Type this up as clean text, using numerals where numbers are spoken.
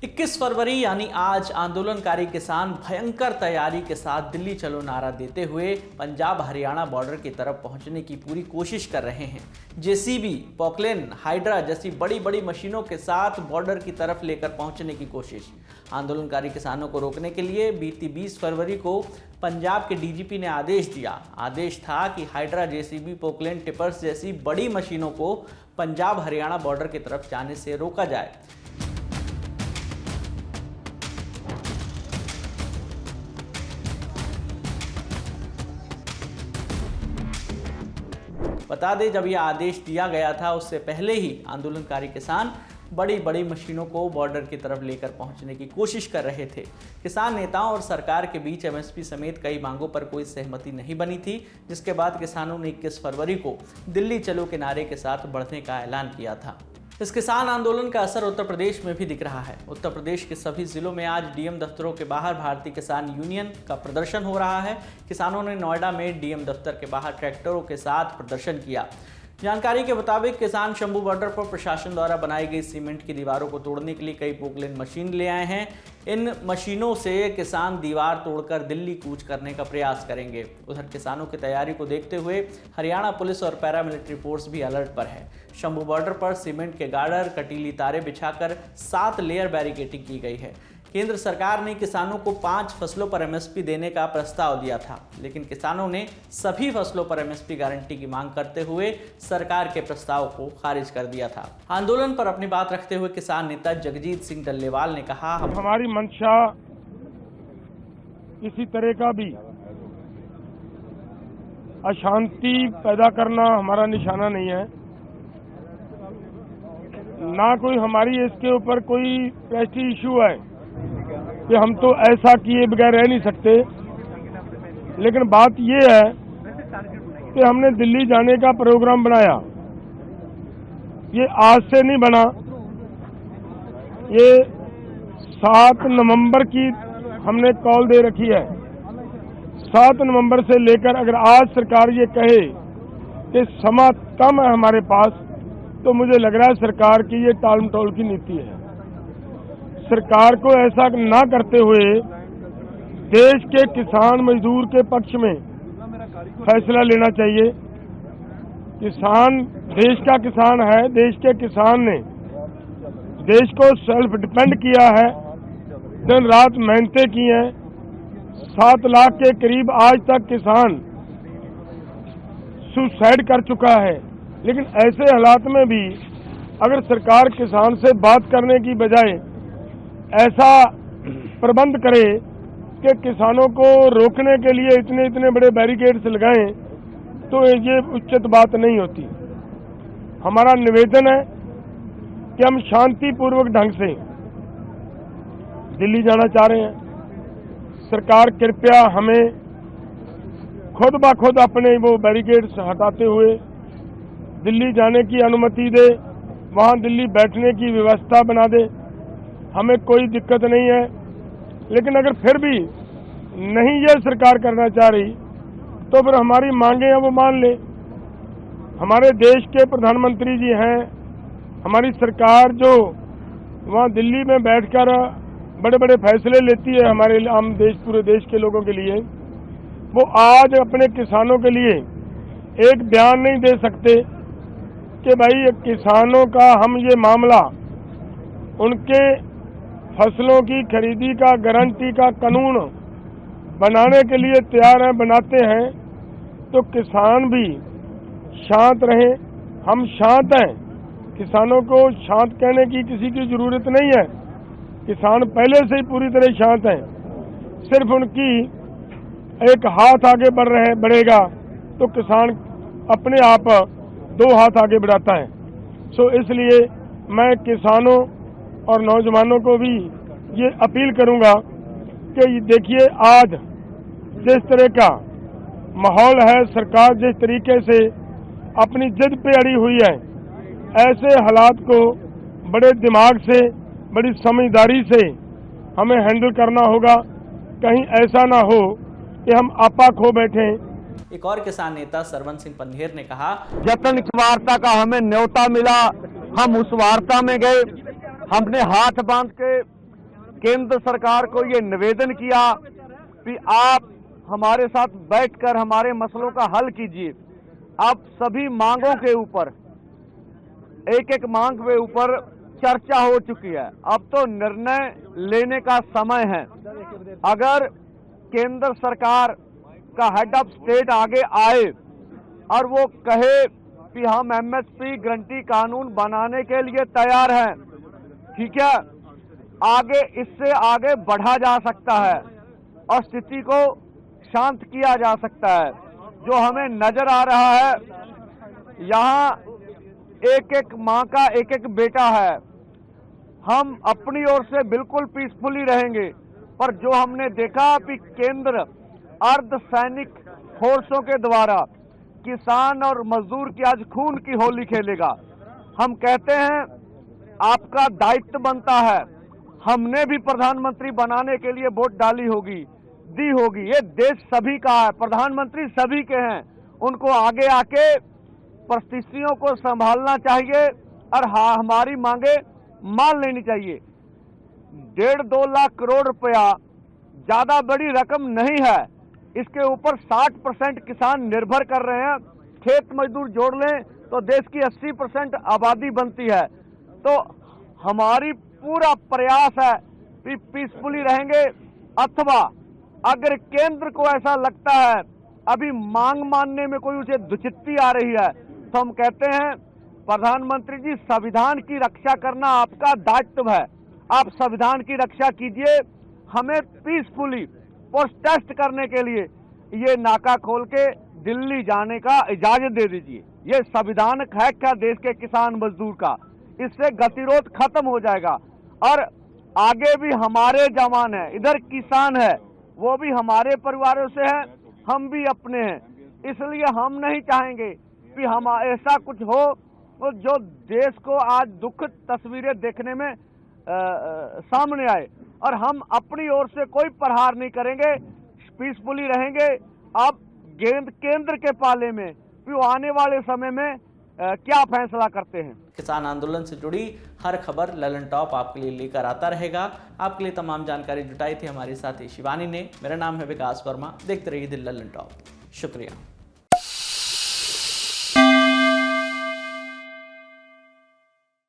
21 फरवरी यानी आज आंदोलनकारी किसान भयंकर तैयारी के साथ दिल्ली चलो नारा देते हुए पंजाब हरियाणा बॉर्डर की तरफ पहुंचने की पूरी कोशिश कर रहे हैं। जेसीबी, पॉकलेन, हाइड्रा जैसी बड़ी बड़ी मशीनों के साथ बॉर्डर की तरफ लेकर पहुंचने की कोशिश। आंदोलनकारी किसानों को रोकने के लिए बीती 20 फरवरी को पंजाब के डीजीपी ने आदेश दिया। आदेश था कि हाइड्रा, जेसीबी, पोकलेन, टिपर्स जैसी बड़ी मशीनों को पंजाब हरियाणा बॉर्डर की तरफ जाने से रोका जाए। बता दें, जब यह आदेश दिया गया था उससे पहले ही आंदोलनकारी किसान बड़ी बड़ी मशीनों को बॉर्डर की तरफ लेकर पहुंचने की कोशिश कर रहे थे। किसान नेताओं और सरकार के बीच एमएसपी समेत कई मांगों पर कोई सहमति नहीं बनी थी, जिसके बाद किसानों ने 21 फरवरी को दिल्ली चलो के नारे के साथ बढ़ने का ऐलान किया था। इस किसान आंदोलन का असर उत्तर प्रदेश में भी दिख रहा है। उत्तर प्रदेश के सभी जिलों में आज डीएम दफ्तरों के बाहर भारतीय किसान यूनियन का प्रदर्शन हो रहा है। किसानों ने नोएडा में डीएम दफ्तर के बाहर ट्रैक्टरों के साथ प्रदर्शन किया। जानकारी के मुताबिक किसान शंभू बॉर्डर पर प्रशासन द्वारा बनाई गई सीमेंट की दीवारों को तोड़ने के लिए कई पोकलेन मशीन ले आए हैं। इन मशीनों से किसान दीवार तोड़कर दिल्ली कूच करने का प्रयास करेंगे। उधर किसानों की तैयारी को देखते हुए हरियाणा पुलिस और पैरामिलिट्री फोर्स भी अलर्ट पर है। शंभू बॉर्डर पर सीमेंट के गार्डर, कटीली तारे बिछाकर 7 लेयर बैरिकेडिंग की गई है। केंद्र सरकार ने किसानों को 5 फसलों पर एमएसपी देने का प्रस्ताव दिया था, लेकिन किसानों ने सभी फसलों पर एमएसपी गारंटी की मांग करते हुए सरकार के प्रस्ताव को खारिज कर दिया था। आंदोलन पर अपनी बात रखते हुए किसान नेता जगजीत सिंह डल्लेवाल ने कहा, हमारी मंशा किसी तरह का भी अशांति पैदा करना हमारा निशाना नहीं है, ना कोई हमारी इसके ऊपर कोई प्रेस्टीज इशू है कि हम तो ऐसा किए बगैर रह नहीं सकते। लेकिन बात ये है कि हमने दिल्ली जाने का प्रोग्राम बनाया, ये आज से नहीं बना, ये 7 नवंबर की हमने कॉल दे रखी है। 7 नवंबर से लेकर अगर आज सरकार ये कहे कि समय कम है हमारे पास, तो मुझे लग रहा है सरकार की ये टाल मटोल की नीति है। सरकार को ऐसा ना करते हुए देश के किसान मजदूर के पक्ष में फैसला लेना चाहिए। किसान देश का किसान है, देश के किसान ने देश को सेल्फ डिपेंड किया है, दिन रात मेहनतें की हैं। 7 लाख के करीब आज तक किसान सुसाइड कर चुका है। लेकिन ऐसे हालात में भी अगर सरकार किसान से बात करने की बजाय ऐसा प्रबंध करे कि किसानों को रोकने के लिए इतने बड़े बैरिकेड्स लगाएं, तो ये उचित बात नहीं होती। हमारा निवेदन है कि हम शांतिपूर्वक ढंग से दिल्ली जाना चाह रहे हैं। सरकार कृपया हमें खुद ब खुद अपने वो बैरिकेड्स हटाते हुए दिल्ली जाने की अनुमति दे, वहाँ दिल्ली बैठने की व्यवस्था बना दे। हमें कोई दिक्कत नहीं है, लेकिन अगर फिर भी नहीं ये सरकार करना चाह रही, तो फिर हमारी मांगे हैं वो मान ले। हमारे देश के प्रधानमंत्री जी हैं, हमारी सरकार जो वहाँ दिल्ली में बैठकर बड़े बड़े फैसले लेती है हमारे आम देश, पूरे देश के लोगों के लिए, वो आज अपने किसानों के लिए एक बयान नहीं दे सकते कि भाई किसानों का हम ये मामला उनके फसलों की खरीदी का गारंटी का कानून बनाने के लिए तैयार हैं, बनाते हैं, तो किसान भी शांत रहें। हम शांत हैं, किसानों को शांत कहने की किसी की जरूरत नहीं है। किसान पहले से ही पूरी तरह शांत हैं, सिर्फ उनकी एक हाथ आगे बढ़ेगा तो किसान अपने आप 2 हाथ आगे बढ़ाता है। सो इसलिए मैं किसानों और नौजवानों को भी ये अपील करूंगा कि देखिए आज जिस तरह का माहौल है, सरकार जिस तरीके से अपनी जिद पे अड़ी हुई है, ऐसे हालात को बड़े दिमाग से, बड़ी समझदारी से हमें हैंडल करना होगा। कहीं ऐसा ना हो कि हम आपा खो बैठें। एक और किसान नेता सरवन सिंह पंधेर ने कहा, जतन वार्ता का हमें न्योता मिला, हम उस वार्ता में गए, हमने हाथ बांध के केंद्र सरकार को ये निवेदन किया कि आप हमारे साथ बैठकर हमारे मसलों का हल कीजिए। अब सभी मांगों के ऊपर, एक एक मांग के ऊपर चर्चा हो चुकी है। अब तो निर्णय लेने का समय है। अगर केंद्र सरकार का हेड ऑफ स्टेट आगे आए और वो कहे कि हम एमएसपी गारंटी कानून बनाने के लिए तैयार हैं, ठीक है, आगे इससे आगे बढ़ा जा सकता है और स्थिति को शांत किया जा सकता है। जो हमें नजर आ रहा है, यहाँ एक एक माँ का एक एक बेटा है। हम अपनी ओर से बिल्कुल पीसफुली रहेंगे, पर जो हमने देखा कि केंद्र अर्धसैनिक फोर्सों के द्वारा किसान और मजदूर की आज खून की होली खेलेगा। हम कहते हैं आपका दायित्व बनता है। हमने भी प्रधानमंत्री बनाने के लिए वोट डाली होगी, दी होगी। ये देश सभी का है, प्रधानमंत्री सभी के हैं। उनको आगे आके परिस्थितियों को संभालना चाहिए और हमारी मांगे मान लेनी चाहिए। 1.5-2 लाख करोड़ रुपया ज्यादा बड़ी रकम नहीं है। इसके ऊपर 60% किसान निर्भर कर रहे हैं। खेत मजदूर जोड़ लें तो देश की 80% आबादी बनती है। तो हमारी पूरा प्रयास है कि पीसफुली रहेंगे, अथवा अगर केंद्र को ऐसा लगता है अभी मांग मानने में कोई उसे दुचित्ती आ रही है, तो हम कहते हैं प्रधानमंत्री जी, संविधान की रक्षा करना आपका दायित्व है। आप संविधान की रक्षा कीजिए। हमें पीसफुली प्रोटेस्ट करने के लिए ये नाका खोल के दिल्ली जाने का इजाजत दे दीजिए। ये संविधान है क्या देश के किसान मजदूर का? इससे गतिरोध खत्म हो जाएगा और आगे भी हमारे जवान है, इधर किसान है, वो भी हमारे परिवारों से है, हम भी अपने हैं। इसलिए हम नहीं चाहेंगे कि हम ऐसा कुछ हो तो जो देश को आज दुखद तस्वीरें देखने में सामने आए, और हम अपनी ओर से कोई प्रहार नहीं करेंगे, पीसफुली रहेंगे। अब गेंद केंद्र के पाले में, फिर आने वाले समय में क्या फैसला करते हैं। किसान आंदोलन से जुड़ी हर खबर ललन टॉप आपके लिए लेकर आता रहेगा। आपके लिए तमाम जानकारी जुटाई थी हमारे साथी शिवानी ने। मेरा नाम है विकास वर्मा। देखते रहिए ललन टॉप। शुक्रिया।